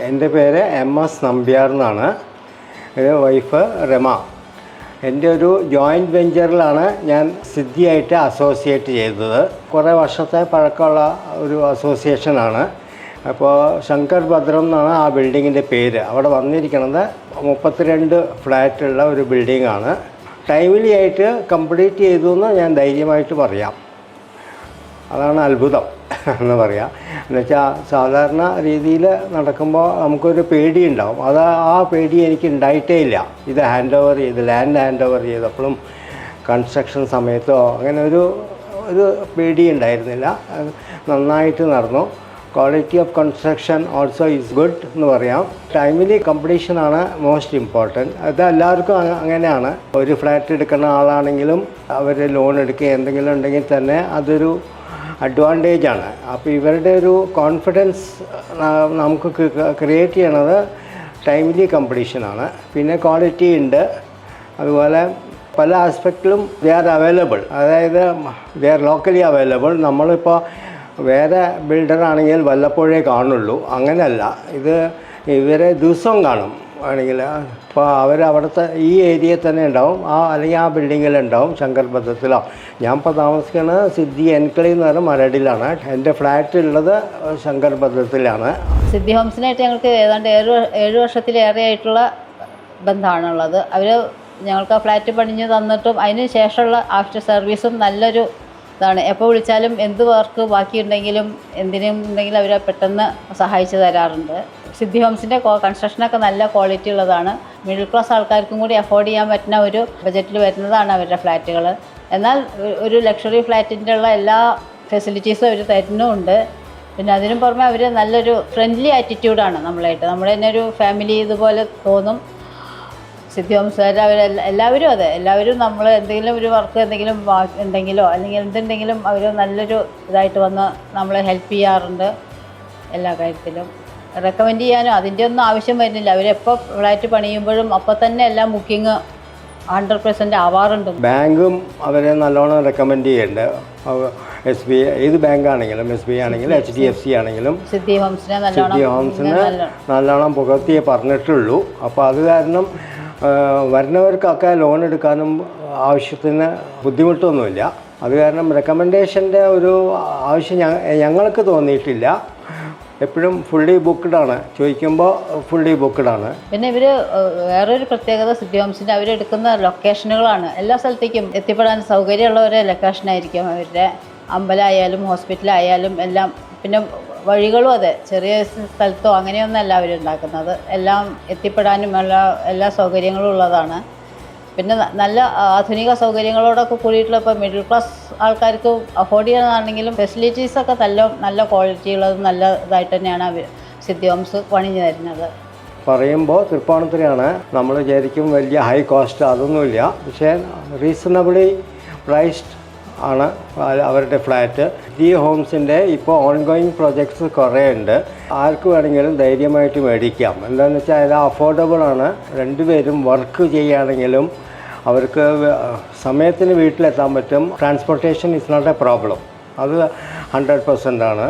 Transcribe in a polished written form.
എൻ്റെ പേര് MS നമ്പ്യാർ എന്നാണ്. വൈഫ് രമ. എൻ്റെ ഒരു ജോയിൻറ്റ് വെഞ്ചറിലാണ് ഞാൻ സിദ്ധിയായിട്ട് അസോസിയേറ്റ് ചെയ്തത്. കുറേ വർഷത്തെ പഴക്കമുള്ള ഒരു അസോസിയേഷനാണ്. അപ്പോൾ ശങ്കർ ഭദ്രം എന്നാണ് ആ ബിൽഡിങ്ങിൻ്റെ പേര്. അവിടെ വന്നിരിക്കുന്നത് 32 ഫ്ലാറ്റുള്ള ഒരു ബിൽഡിങ്ങാണ്. ടൈംലി ആയിട്ട് കംപ്ലീറ്റ് ചെയ്തു എന്ന് ഞാൻ ധൈര്യമായിട്ട് പറയാം. അതാണ് അത്ഭുതം എന്ന് പറയാം. എന്നുവെച്ചാൽ സാധാരണ രീതിയിൽ നടക്കുമ്പോൾ നമുക്കൊരു പേടിയുണ്ടാവും. ആ പേടി എനിക്ക് ഉണ്ടായിട്ടേ ഇല്ല. ഇത് ലാൻഡ് ഹാൻഡ് ഓവർ ചെയ്തപ്പോഴും കൺസ്ട്രക്ഷൻ സമയത്തോ അങ്ങനെ ഒരു പേടി ഉണ്ടായിരുന്നില്ല. നന്നായിട്ട് നടന്നു. Quality of construction also is good എന്ന് പറയാം. ടൈംലി കംപ്ലീഷനാണ് മോസ്റ്റ് ഇമ്പോർട്ടൻറ്റ്. അത് എല്ലാവർക്കും അങ്ങനെയാണ്. ഒരു ഫ്ലാറ്റ് എടുക്കുന്ന ആളാണെങ്കിലും അവർ ലോൺ എടുക്കുക എന്തെങ്കിലും ഉണ്ടെങ്കിൽ തന്നെ അതൊരു അഡ്വാൻറ്റേജാണ്. അപ്പോൾ ഇവരുടെ ഒരു കോൺഫിഡൻസ് നമുക്ക് ക്രിയേറ്റ് ചെയ്യണത് ടൈംലി കംപ്ലീഷനാണ്. പിന്നെ ക്വാളിറ്റി ഉണ്ട്. അതുപോലെ പല ആസ്പെക്റ്റിലും ദേ ആർ അവൈലബിൾ. അതായത് ദേ ആർ ലോക്കലി അവൈലബിൾ. നമ്മളിപ്പോൾ വേറെ ബിൽഡറാണെങ്കിൽ വല്ലപ്പോഴേ കാണുള്ളൂ. അങ്ങനെയല്ല, ഇവരെ ദിവസവും കാണും ആണെങ്കിൽ. അപ്പോൾ അവരവിടുത്തെ ഈ ഏരിയയിൽ തന്നെ ഉണ്ടാവും, അല്ലെങ്കിൽ ആ ബിൽഡിങ്ങിലുണ്ടാവും. ശങ്കർ ഭദ്രത്തിലോ. ഞാൻ ഇപ്പോൾ താമസിക്കുന്നത് സിദ്ധി എൻക്ലേവ് എന്ന് പറഞ്ഞാൽ മരടിലാണ്. എൻ്റെ ഫ്ലാറ്റ് ഉള്ളത് ശങ്കർ ഭദ്രത്തിലാണ്. സിദ്ധി ഹോംസിനായിട്ട് ഞങ്ങൾക്ക് ഏതാണ്ട് 7 വർഷത്തിലേറെ ആയിട്ടുള്ള ബന്ധമാണുള്ളത്. അവർ ഞങ്ങൾക്ക് ആ ഫ്ലാറ്റ് പണിഞ്ഞ് തന്നിട്ടും അതിന് ശേഷമുള്ള ആഫ്റ്റർ സർവീസും നല്ലൊരു ഇതാണ്. എപ്പോൾ വിളിച്ചാലും എന്ത് വർക്ക് ബാക്കിയുണ്ടെങ്കിലും എന്തിനും ഉണ്ടെങ്കിലും അവർ പെട്ടെന്ന് സഹായിച്ചു തരാറുണ്ട്. സിദ്ധി ഹോംസിൻ്റെ കൺസ്ട്രക്ഷനൊക്കെ നല്ല ക്വാളിറ്റി ഉള്ളതാണ്. മിഡിൽ ക്ലാസ് ആൾക്കാർക്കും കൂടി അഫോർഡ് ചെയ്യാൻ പറ്റുന്ന ഒരു ബജറ്റിൽ വരുന്നതാണ് അവരുടെ ഫ്ലാറ്റുകൾ. എന്നാൽ ഒരു ലക്ഷറി ഫ്ലാറ്റിൻ്റെ ഉള്ള എല്ലാ ഫെസിലിറ്റീസും അവർ തരുന്നുമുണ്ട്. പിന്നെ അതിനും പുറമെ അവർ നല്ലൊരു ഫ്രണ്ട്ലി ആറ്റിറ്റ്യൂഡാണ് നമ്മളായിട്ട്. നമ്മുടെ തന്നെ ഒരു ഫാമിലി ഇതുപോലെ തോന്നും. സിദ്ധി ഹോംസുകാർ എല്ലാവരും അതെ, എല്ലാവരും നമ്മൾ എന്തെങ്കിലും ഒരു വർക്ക് എന്തെങ്കിലും ഉണ്ടെങ്കിലോ അല്ലെങ്കിൽ എന്തുണ്ടെങ്കിലും അവർ നല്ലൊരു ഇതായിട്ട് വന്ന് നമ്മളെ ഹെൽപ്പ് ചെയ്യാറുണ്ട്. എല്ലാ കാര്യത്തിലും റെക്കമെൻഡ് ചെയ്യാനോ അതിൻ്റെ ഒന്നും ആവശ്യം വരുന്നില്ല. അവരെപ്പോൾ ഫ്ലാറ്റ് പണിയുമ്പോഴും അപ്പോൾ തന്നെ എല്ലാം ബുക്കിംഗ് 100% ആവാറുണ്ട്. ബാങ്കും അവരെ നല്ലോണം റെക്കമെൻഡ് ചെയ്യുന്നുണ്ട്. SBI ഏത് ബാങ്കാണെങ്കിലും, SBI ആണെങ്കിലും HDFC ആണെങ്കിലും സിദ്ധി ഹോംസിനെ നല്ലോണം പുകഴ്ത്തിയേ പറഞ്ഞിട്ടുള്ളൂ. അപ്പോൾ അത് കാരണം വരുന്നവർക്കൊക്കെ ലോൺ എടുക്കാനും ആവശ്യത്തിന് ബുദ്ധിമുട്ടൊന്നുമില്ല. അത് കാരണം റെക്കമെൻഡേഷൻ്റെ ഒരു ആവശ്യം ഞങ്ങൾക്ക് തോന്നിയിട്ടില്ല. എപ്പോഴും ഫുള്ളി ബുക്ക്ഡാണ്. ചോദിക്കുമ്പോൾ ഫുള്ളി ബുക്ക്ഡാണ്. പിന്നെ ഇവർ വേറൊരു പ്രത്യേകത സിദ്ധി ഹോംസിൻ്റെ അവരെടുക്കുന്ന ലൊക്കേഷനുകളാണ്. എല്ലാ സ്ഥലത്തേക്കും എത്തിപ്പെടാൻ സൗകര്യമുള്ള ഒരു ലൊക്കേഷനായിരിക്കും അവരുടെ. അമ്പലമായാലും ഹോസ്പിറ്റലായാലും എല്ലാം. പിന്നെ വഴികളും അതെ, ചെറിയ സ്ഥലത്തോ അങ്ങനെയൊന്നല്ല അവരുണ്ടാക്കുന്നത്. എല്ലാം എത്തിപ്പെടാനും എല്ലാ സൗകര്യങ്ങളും ഉള്ളതാണ്. പിന്നെ നല്ല ആധുനിക സൗകര്യങ്ങളോടൊക്കെ കൂടിയിട്ടുള്ള ഇപ്പോൾ മിഡിൽ ക്ലാസ് ആൾക്കാർക്ക് അഫോർഡ് ചെയ്യാനാണെങ്കിലും ഫെസിലിറ്റീസൊക്കെ നല്ല ക്വാളിറ്റി ഉള്ളതും നല്ല ഇതായിട്ട് തന്നെയാണ് സിദ്ധി ഹോംസ് പണിഞ്ഞു തരുന്നത്. പറയുമ്പോൾ തൃപ്പൂണിത്തുറയാണ്. നമ്മൾ വിചാരിക്കും വലിയ ഹൈ കോസ്റ്റ്, അതൊന്നുമില്ല. പക്ഷേ റീസണബിളി പ്രൈസ്ഡ് ആണ് അവരുടെ ഫ്ലാറ്റ്. സിദ്ധി ഹോംസിൻ്റെ ഇപ്പോൾ ഓൺഗോയിങ് പ്രോജക്ട്സ് കുറേ ഉണ്ട്. ആർക്ക് വേണമെങ്കിലും ധൈര്യമായിട്ട് മേടിക്കാം. എന്താണെന്ന് വെച്ചാൽ അത് അഫോർഡബിൾ ആണ്. രണ്ടുപേരും വർക്ക് ചെയ്യുകയാണെങ്കിലും അവർക്ക് സമയത്തിന് വീട്ടിലെത്താൻ പറ്റും. Transportation is not a problem. അത് 100% ആണ്.